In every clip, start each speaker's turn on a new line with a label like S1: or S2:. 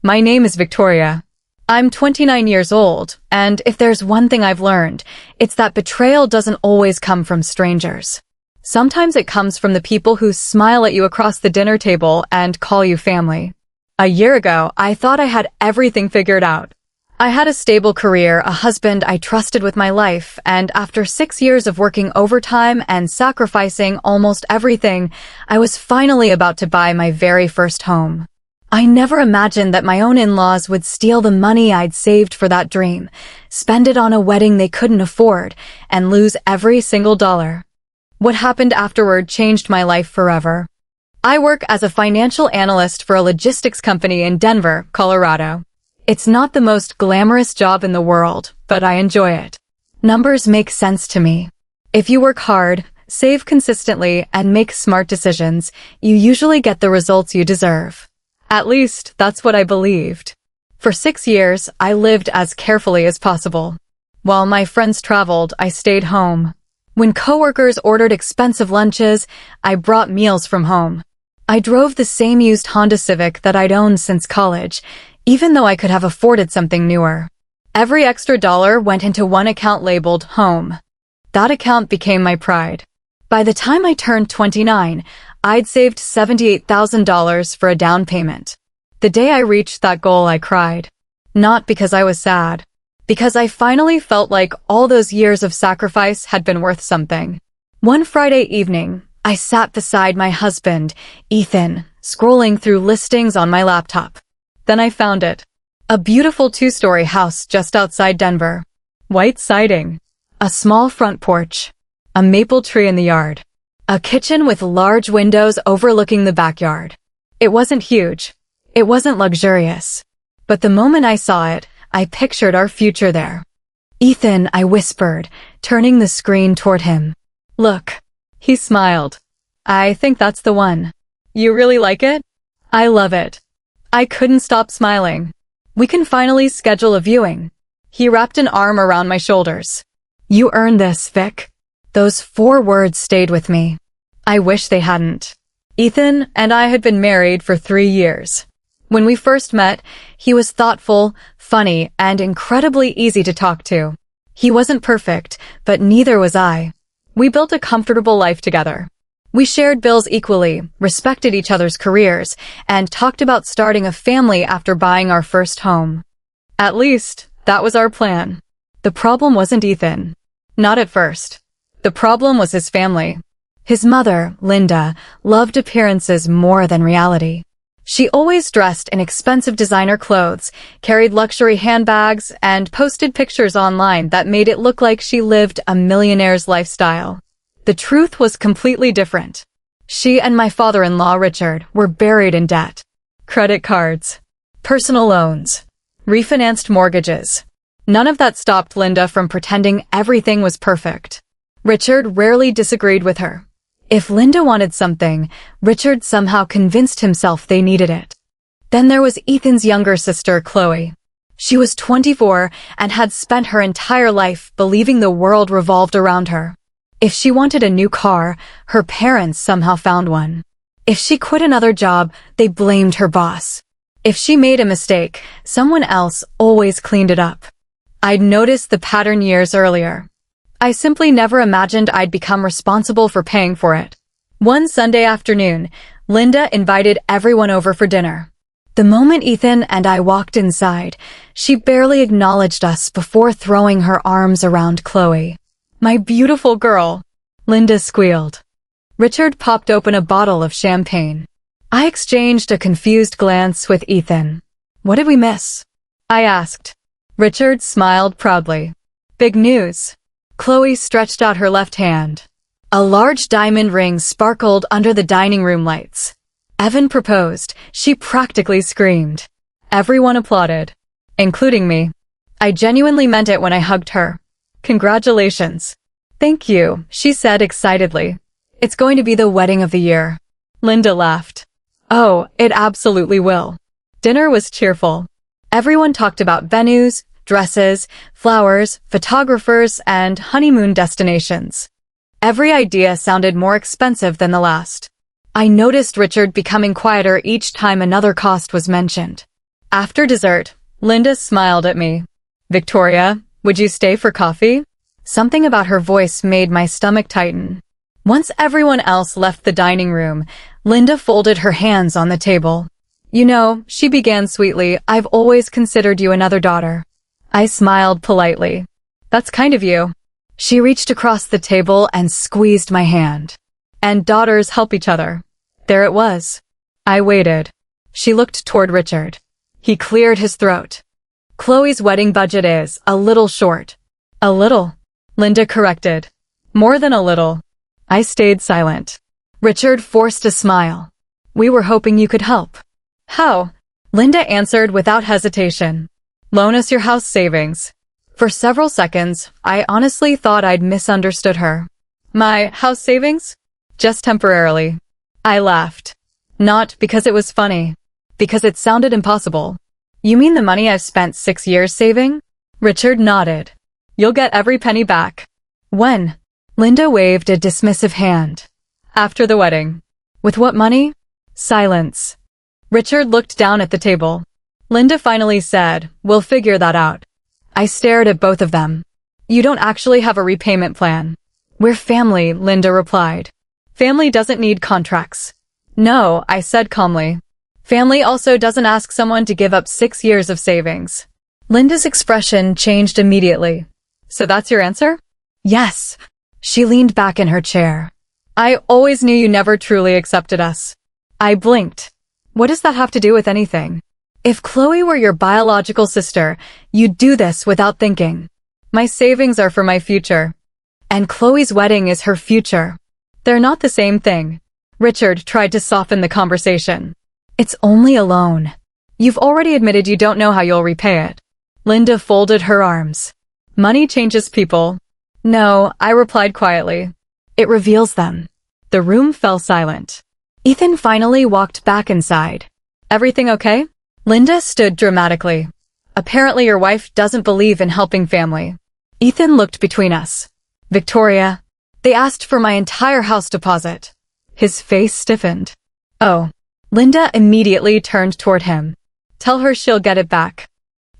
S1: My name is Victoria. I'm 29 years old, and if there's one thing I've learned, it's that betrayal doesn't always come from strangers. Sometimes it comes from the people who smile at you across the dinner table and call you family. A year ago, I thought I had everything figured out. I had a stable career, a husband I trusted with my life, and after 6 years of working overtime and sacrificing almost everything, I was finally about to buy my very first home. I never imagined that my own in-laws would steal the money I'd saved for that dream, spend it on a wedding they couldn't afford, and lose every single dollar. What happened afterward changed my life forever. I work as a financial analyst for a logistics company in Denver, Colorado. It's not the most glamorous job in the world, but I enjoy it. Numbers make sense to me. If you work hard, save consistently, and make smart decisions, you usually get the results you deserve. At least, that's what I believed. For 6 years, I lived as carefully as possible. While my friends traveled, I stayed home. When coworkers ordered expensive lunches, I brought meals from home. I drove the same used Honda Civic that I'd owned since college, even though I could have afforded something newer. Every extra dollar went into one account labeled home. That account became my pride. By the time I turned 29, I'd saved $78,000 for a down payment. The day I reached that goal, I cried. Not because I was sad, because I finally felt like all those years of sacrifice had been worth something. One Friday evening, I sat beside my husband, Ethan, scrolling through listings on my laptop. Then I found it. A beautiful 2-story house just outside Denver. White siding. A small front porch. A maple tree in the yard. A kitchen with large windows overlooking the backyard. It wasn't huge. It wasn't luxurious. But the moment I saw it, I pictured our future there. "Ethan," I whispered, turning the screen toward him. "Look." He smiled. "I think that's the one." "You really like it?" "I love it." I couldn't stop smiling. "We can finally schedule a viewing." He wrapped an arm around my shoulders. "You earned this, Vic." Those 4 words stayed with me. I wish they hadn't. Ethan and I had been married for 3 years. When we first met, he was thoughtful, funny, and incredibly easy to talk to. He wasn't perfect, but neither was I. We built a comfortable life together. We shared bills equally, respected each other's careers, and talked about starting a family after buying our first home. At least, that was our plan. The problem wasn't Ethan. Not at first. The problem was his family. His mother, Linda, loved appearances more than reality. She always dressed in expensive designer clothes, carried luxury handbags, and posted pictures online that made it look like she lived a millionaire's lifestyle. The truth was completely different. She and my father-in-law, Richard, were buried in debt. Credit cards, personal loans, refinanced mortgages. None of that stopped Linda from pretending everything was perfect. Richard rarely disagreed with her. If Linda wanted something, Richard somehow convinced himself they needed it. Then there was Ethan's younger sister, Chloe. She was 24 and had spent her entire life believing the world revolved around her. If she wanted a new car, her parents somehow found one. If she quit another job, they blamed her boss. If she made a mistake, someone else always cleaned it up. I'd noticed the pattern years earlier. I simply never imagined I'd become responsible for paying for it. One Sunday afternoon, Linda invited everyone over for dinner. The moment Ethan and I walked inside, she barely acknowledged us before throwing her arms around Chloe. "My beautiful girl," Linda squealed. Richard popped open a bottle of champagne. I exchanged a confused glance with Ethan. "What did we miss?" I asked. Richard smiled proudly. "Big news." Chloe stretched out her left hand. A large diamond ring sparkled under the dining room lights. Evan proposed. She practically screamed. Everyone applauded, including me. I genuinely meant it when I hugged her. "Congratulations." "Thank you," she said excitedly. "It's going to be the wedding of the year." Linda laughed. "Oh, it absolutely will." Dinner was cheerful. Everyone talked about venues, dresses, flowers, photographers, and honeymoon destinations. Every idea sounded more expensive than the last. I noticed Richard becoming quieter each time another cost was mentioned. After dessert, Linda smiled at me. Victoria, would you stay for coffee? Something about her voice made my stomach tighten. Once everyone else left the dining room, Linda folded her hands on the table. You know, she began sweetly, I've always considered you another daughter. I smiled politely. That's kind of you. She reached across the table and squeezed my hand. And daughters help each other. There it was. I waited. She looked toward Richard. He cleared his throat. Chloe's wedding budget is a little short. A little, Linda corrected. More than a little. I stayed silent. Richard forced a smile. We were hoping you could help. How? Linda answered without hesitation. Loan us your house savings. For several seconds, I honestly thought I'd misunderstood her. My house savings? Just temporarily. I laughed. Not because it was funny. Because it sounded impossible. You mean the money I've spent 6 years saving? Richard nodded. You'll get every penny back. When? Linda waved a dismissive hand. After the wedding. With what money? Silence. Richard looked down at the table. Linda finally said, we'll figure that out. I stared at both of them. You don't actually have a repayment plan. We're family, Linda replied. Family doesn't need contracts. No, I said calmly. Family also doesn't ask someone to give up 6 years of savings. Linda's expression changed immediately. So that's your answer? Yes. She leaned back in her chair. I always knew you never truly accepted us. I blinked. What does that have to do with anything? If Chloe were your biological sister, you'd do this without thinking. My savings are for my future. And Chloe's wedding is her future. They're not the same thing. Richard tried to soften the conversation. It's only a loan. You've already admitted you don't know how you'll repay it. Linda folded her arms. Money changes people. No, I replied quietly. It reveals them. The room fell silent. Ethan finally walked back inside. Everything okay? Linda stood dramatically. Apparently your wife doesn't believe in helping family. Ethan looked between us. Victoria, they asked for my entire house deposit. His face stiffened. Oh. Linda immediately turned toward him. Tell her she'll get it back.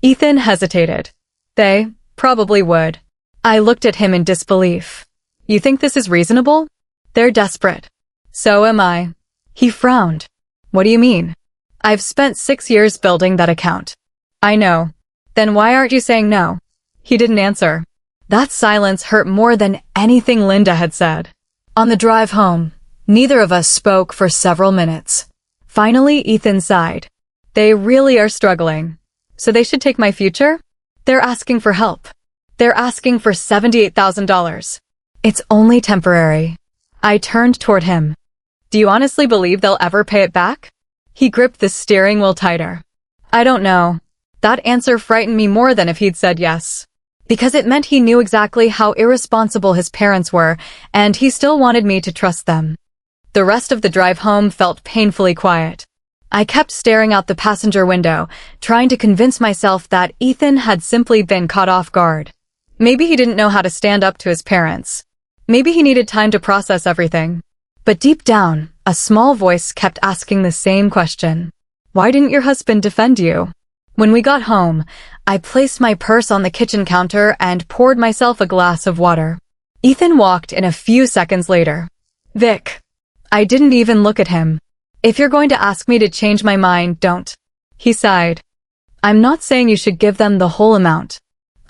S1: Ethan hesitated. They probably would. I looked at him in disbelief. You think this is reasonable? They're desperate. So am I. He frowned. What do you mean? I've spent 6 years building that account. I know. Then why aren't you saying no? He didn't answer. That silence hurt more than anything Linda had said. On the drive home, neither of us spoke for several minutes. Finally, Ethan sighed. They really are struggling. So they should take my future? They're asking for help. They're asking for $78,000. It's only temporary. I turned toward him. Do you honestly believe they'll ever pay it back? He gripped the steering wheel tighter. I don't know. That answer frightened me more than if he'd said yes. Because it meant he knew exactly how irresponsible his parents were, and he still wanted me to trust them. The rest of the drive home felt painfully quiet. I kept staring out the passenger window, trying to convince myself that Ethan had simply been caught off guard. Maybe he didn't know how to stand up to his parents. Maybe he needed time to process everything. But deep down, a small voice kept asking the same question. Why didn't your husband defend you? When we got home, I placed my purse on the kitchen counter and poured myself a glass of water. Ethan walked in a few seconds later. Vic. I didn't even look at him. If you're going to ask me to change my mind, don't. He sighed. I'm not saying you should give them the whole amount.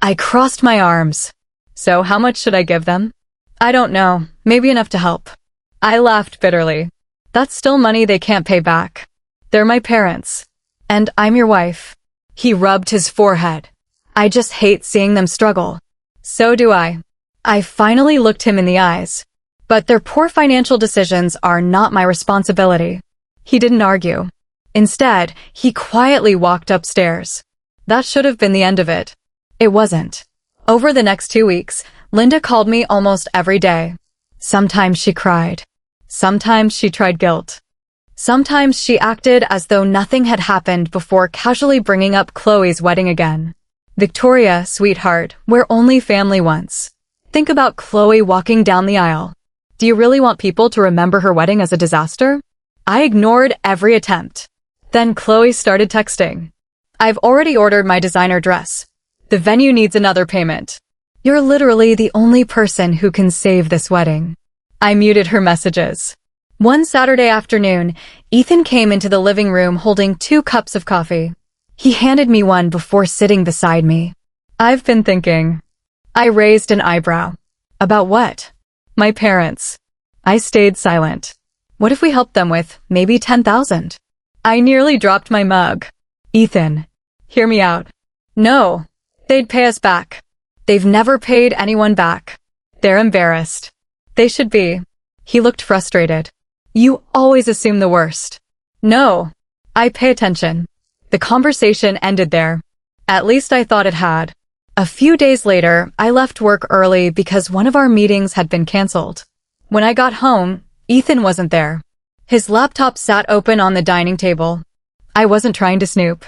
S1: I crossed my arms. So how much should I give them? I don't know, maybe enough to help. I laughed bitterly. That's still money they can't pay back. They're my parents. And I'm your wife. He rubbed his forehead. I just hate seeing them struggle. So do I. I finally looked him in the eyes. But their poor financial decisions are not my responsibility. He didn't argue. Instead, he quietly walked upstairs. That should have been the end of it. It wasn't. Over the next 2 weeks, Linda called me almost every day. Sometimes she cried. Sometimes she tried guilt. Sometimes she acted as though nothing had happened before casually bringing up Chloe's wedding again. Victoria, sweetheart, we're only family once. Think about Chloe walking down the aisle. Do you really want people to remember her wedding as a disaster? I ignored every attempt. Then Chloe started texting. I've already ordered my designer dress. The venue needs another payment. You're literally the only person who can save this wedding. I muted her messages. One Saturday afternoon, Ethan came into the living room holding 2 cups of coffee. He handed me one before sitting beside me. I've been thinking. I raised an eyebrow. About what? My parents. I stayed silent. What if we helped them with maybe 10,000? I nearly dropped my mug. Ethan, hear me out. No, they'd pay us back. They've never paid anyone back. They're embarrassed. They should be. He looked frustrated. You always assume the worst. No, I pay attention. The conversation ended there. At least I thought it had. A few days later, I left work early because one of our meetings had been canceled. When I got home, Ethan wasn't there. His laptop sat open on the dining table. I wasn't trying to snoop.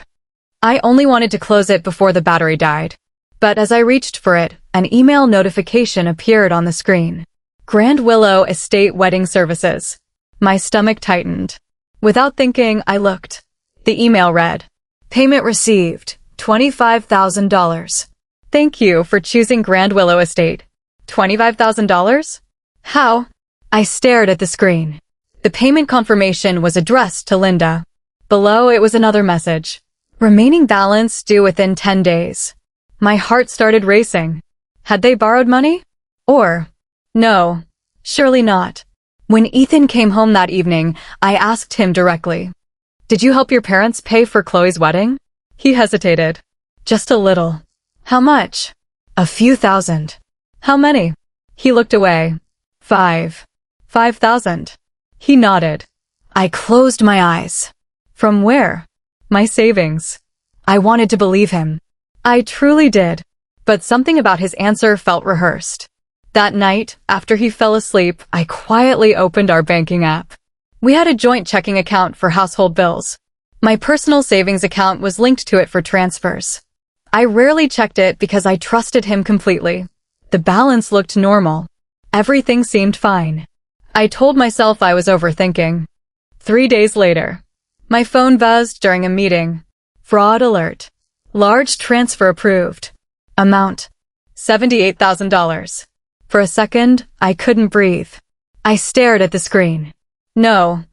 S1: I only wanted to close it before the battery died. But as I reached for it, an email notification appeared on the screen. Grand Willow Estate Wedding Services. My stomach tightened. Without thinking, I looked. The email read, "Payment received, $25,000. Thank you for choosing Grand Willow Estate." $25,000? How? I stared at the screen. The payment confirmation was addressed to Linda. Below it was another message. Remaining balance due within 10 days. My heart started racing. Had they borrowed money? Or, no, surely not. When Ethan came home that evening, I asked him directly, "Did you help your parents pay for Chloe's wedding?" He hesitated. Just a little. How much? A few thousand. How many? He looked away. 5,000. He nodded. I closed my eyes. From where? My savings. I wanted to believe him. I truly did. But something about his answer felt rehearsed. That night, after he fell asleep, I quietly opened our banking app. We had a joint checking account for household bills. My personal savings account was linked to it for transfers. I rarely checked it because I trusted him completely. The balance looked normal. Everything seemed fine. I told myself I was overthinking. 3 days later, my phone buzzed during a meeting. Fraud alert. Large transfer approved. Amount, $78,000. For a second, I couldn't breathe. I stared at the screen. No.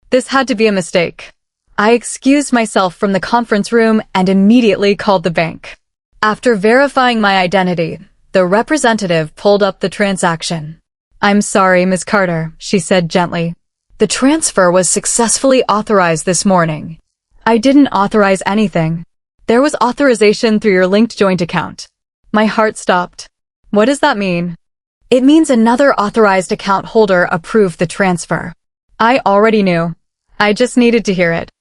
S1: This had to be a mistake. I excused myself from the conference room and immediately called the bank. After verifying my identity, the representative pulled up the transaction. "I'm sorry, Ms. Carter," she said gently. "The transfer was successfully authorized this morning." I didn't authorize anything. There was authorization through your linked joint account. My heart stopped. What does that mean? It means another authorized account holder approved the transfer. I already knew. I just needed to hear it.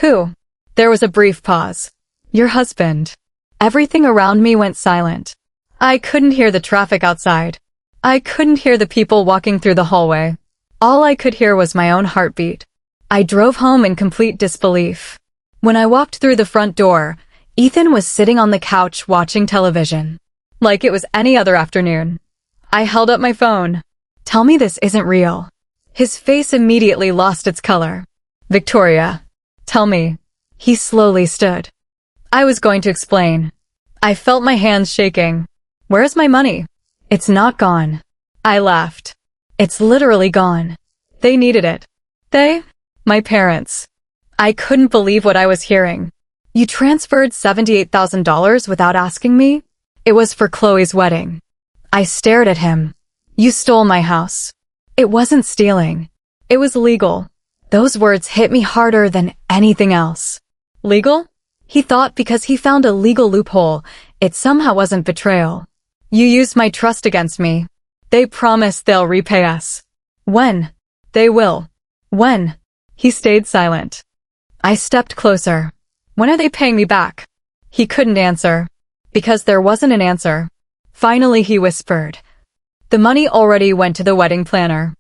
S1: Who? There was a brief pause. Your husband. Everything around me went silent. I couldn't hear the traffic outside. I couldn't hear the people walking through the hallway. All I could hear was my own heartbeat. I drove home in complete disbelief. When I walked through the front door, Ethan was sitting on the couch watching television. Like it was any other afternoon. I held up my phone. "Tell me this isn't real." His face immediately lost its color. "Victoria, tell me." He slowly stood. I was going to explain. I felt my hands shaking. "Where's my money?" "It's not gone." I laughed. "It's literally gone. They needed it." They? My parents. I couldn't believe what I was hearing. "You transferred $78,000 without asking me?" "It was for Chloe's wedding." I stared at him. "You stole my house." "It wasn't stealing. It was legal." Those words hit me harder than anything else. Legal? He thought because he found a legal loophole, it somehow wasn't betrayal. "You used my trust against me. They promised they'll repay us." "When?" "They will." "When?" He stayed silent. I stepped closer. "When are they paying me back?" He couldn't answer. Because there wasn't an answer. Finally he whispered, "The money already went to the wedding planner."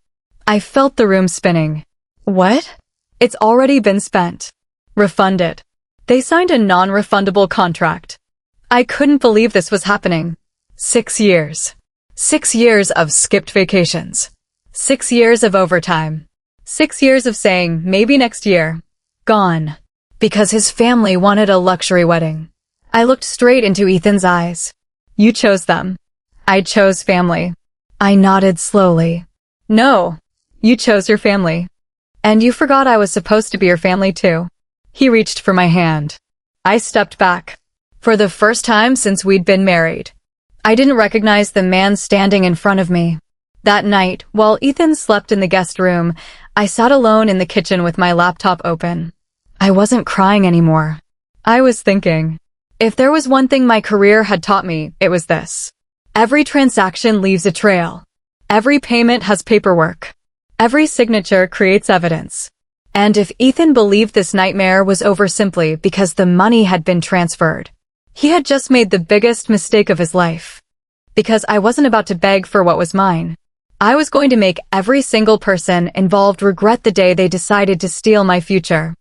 S1: I felt the room spinning. "What?" "It's already been spent. Refund it." They signed a non-refundable contract. I couldn't believe this was happening. 6 years. 6 years of skipped vacations. 6 years of overtime. 6 years of saying, maybe next year. Gone. Because his family wanted a luxury wedding. I looked straight into Ethan's eyes. You chose them. I chose family. I nodded slowly. No, you chose your family. And you forgot I was supposed to be your family too. He reached for my hand. I stepped back. For the first time since we'd been married, I didn't recognize the man standing in front of me. That night, while Ethan slept in the guest room, I sat alone in the kitchen with my laptop open. I wasn't crying anymore. I was thinking. If there was one thing my career had taught me, it was this. Every transaction leaves a trail. Every payment has paperwork. Every signature creates evidence. And if Ethan believed this nightmare was over simply because the money had been transferred, he had just made the biggest mistake of his life. Because I wasn't about to beg for what was mine. I was going to make every single person involved regret the day they decided to steal my future.